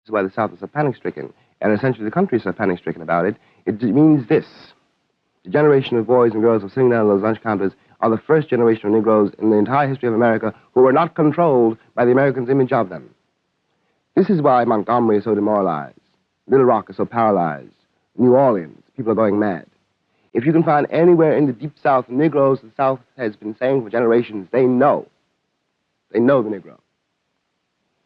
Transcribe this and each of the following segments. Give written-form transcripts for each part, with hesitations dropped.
is why the South is so panic-stricken, and essentially the country is so panic-stricken about it. It means this. The generation of boys and girls who are sitting down at those lunch counters are the first generation of Negroes in the entire history of America who were not controlled by the Americans' image of them. This is why Montgomery is so demoralized. Little Rock is so paralyzed. New Orleans, people are going mad. If you can find anywhere in the Deep South Negroes the South has been saying for generations, they know. They know the Negro.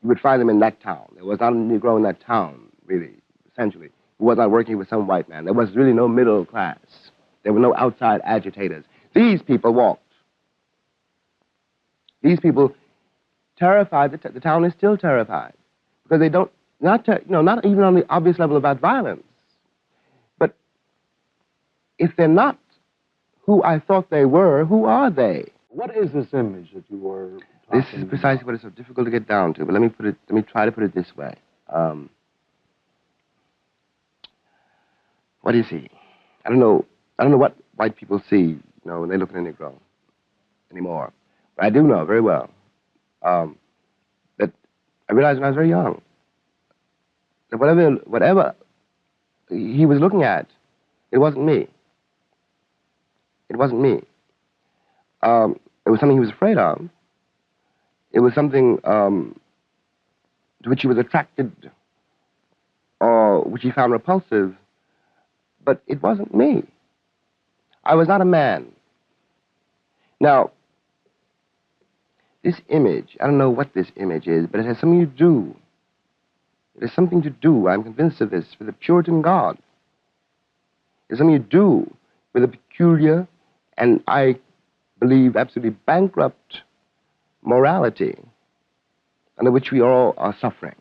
You would find them in that town. There was not a Negro in that town, really, essentially, who was not working with some white man. There was really no middle class. There were no outside agitators. These people walked. These people terrified. The town is still terrified because they don't, not even on the obvious level about violence. But if they're not who I thought they were, who are they? What is this image that you were This is precisely what is so difficult to get down to, but let me try to put it this way. What is he? I don't know what white people see, when they look at a Negro anymore. But I do know very well that I realized when I was very young that whatever he was looking at, it wasn't me. It wasn't me. It was something he was afraid of. It was something to which he was attracted or which he found repulsive, but it wasn't me. I was not a man. Now, this image, I don't know what this image is, but it has something to do. It has something to do, I'm convinced of this, with the Puritan God. It has something to do with a peculiar and, I believe, absolutely bankrupt morality under which we all are suffering.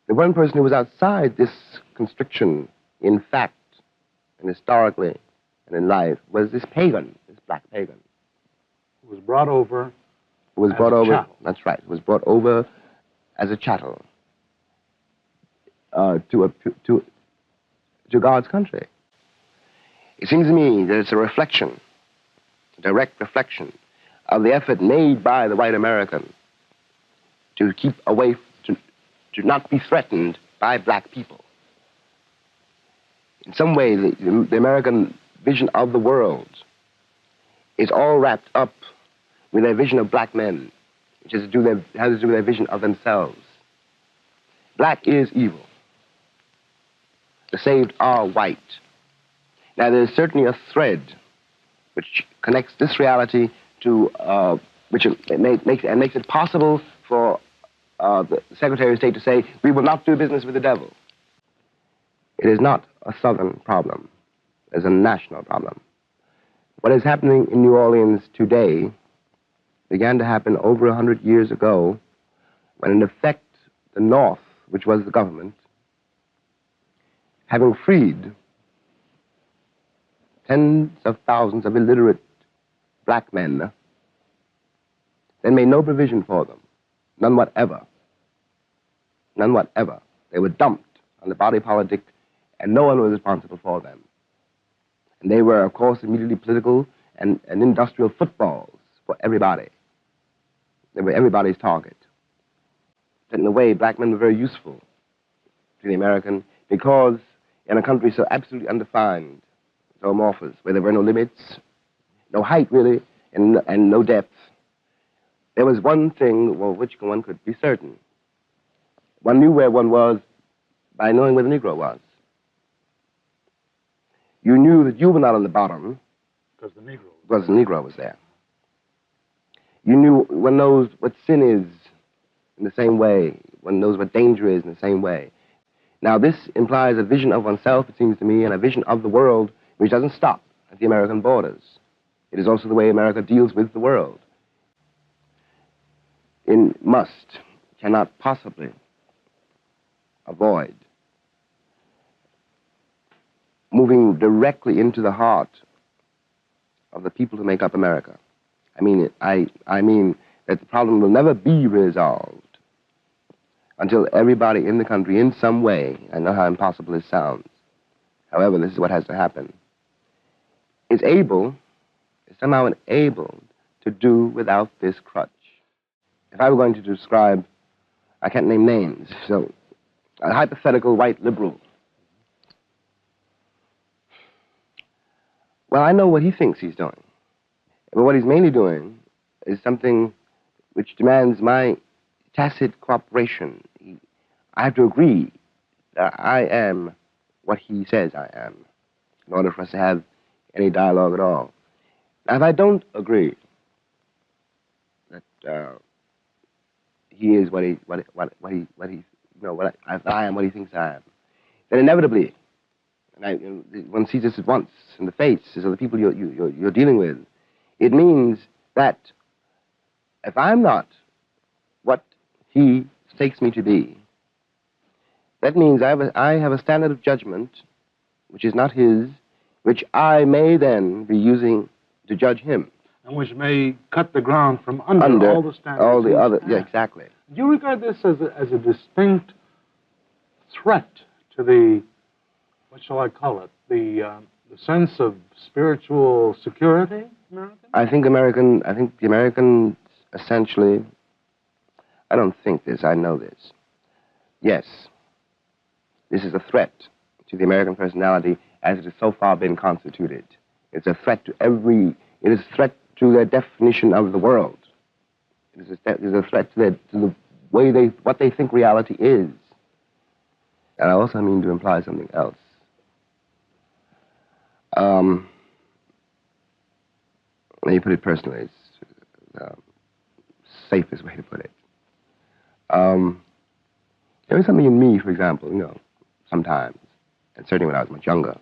The one person who was outside this constriction in fact and historically and in life was this pagan, this black pagan. Who was brought over chattel. That's right. It was brought over as a chattel to God's country. It seems to me that it's a reflection, a direct reflection of the effort made by the white American to keep away, to not be threatened by black people. In some way, the American vision of the world is all wrapped up with their vision of black men, which has to do with their vision of themselves. Black is evil. The saved are white. Now, there's certainly a thread which connects this reality to, makes it possible for the Secretary of State to say, we will not do business with the devil. It is not a Southern problem. It's a national problem. What is happening in New Orleans today began to happen over 100 years ago when, in effect, the North, which was the government, having freed tens of thousands of illiterate black men, then made no provision for them, none whatever. None whatever. They were dumped on the body politic, and no one was responsible for them. And they were, of course, immediately political and industrial footballs for everybody. They were everybody's target. But in a way, black men were very useful to the American because in a country so absolutely undefined, so amorphous, where there were no limits, no height really, and no depth, there was one thing which one could be certain. One knew where one was by knowing where the Negro was. You knew that you were not on the bottom because the Negro was there. You knew, one knows what sin is in the same way. One knows what danger is in the same way. Now, this implies a vision of oneself, it seems to me, and a vision of the world which doesn't stop at the American borders. It is also the way America deals with the world. It cannot possibly avoid moving directly into the heart of the people who make up America. I mean that the problem will never be resolved until everybody in the country, in some way, I know how impossible this sounds, however, this is what has to happen, is somehow enabled to do without this crutch. If I were going to describe, I can't name names, so a hypothetical white liberal. Well, I know what he thinks he's doing. But what he's mainly doing is something which demands my tacit cooperation. I have to agree that I am what he says I am in order for us to have any dialogue at all. Now, if I don't agree that he is what he I am what he thinks I am, then inevitably, one sees this at once in the faces of the people you're dealing with. It means that if I'm not what he takes me to be, that means I have a standard of judgment which is not his, which I may then be using to judge him. And which may cut the ground from under all the standards. All the other, yeah, exactly. Do you regard this as a distinct threat to the, what shall I call it, the sense of spiritual security, American? I think the Americans essentially, I don't think this, I know this. Yes, this is a threat to the American personality as it has so far been constituted. It's a threat to it is a threat to their definition of the world. It is a threat to the way what they think reality is. And I also mean to imply something else. Let me put it personally. It's the safest way to put it. There was something in me, for example, sometimes, and certainly when I was much younger,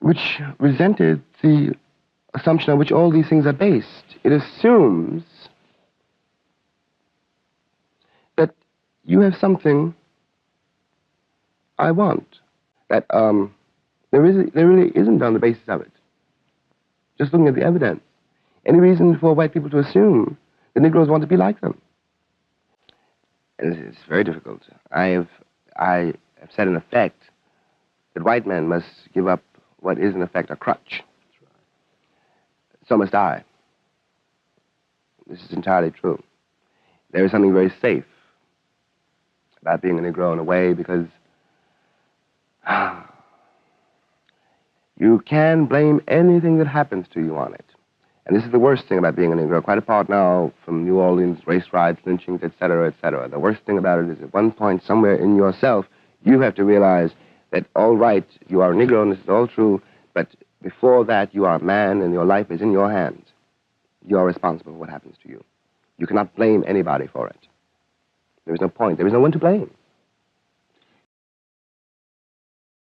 which resented the assumption on which all these things are based. It assumes that you have something I want, that there really isn't on the basis of it. Just looking at the evidence. Any reason for white people to assume the Negroes want to be like them? And it's very difficult. I have said in effect that white men must give up what is in effect a crutch. That's right. So must I. This is entirely true. There is something very safe about being a Negro in a way because you can blame anything that happens to you on it. And this is the worst thing about being a Negro, quite apart now from New Orleans, race riots, lynchings, etc., etc. The worst thing about it is at one point somewhere in yourself, you have to realize that, all right, you are a Negro and this is all true, but before that you are a man and your life is in your hands. You are responsible for what happens to you. You cannot blame anybody for it. There is no point. There is no one to blame.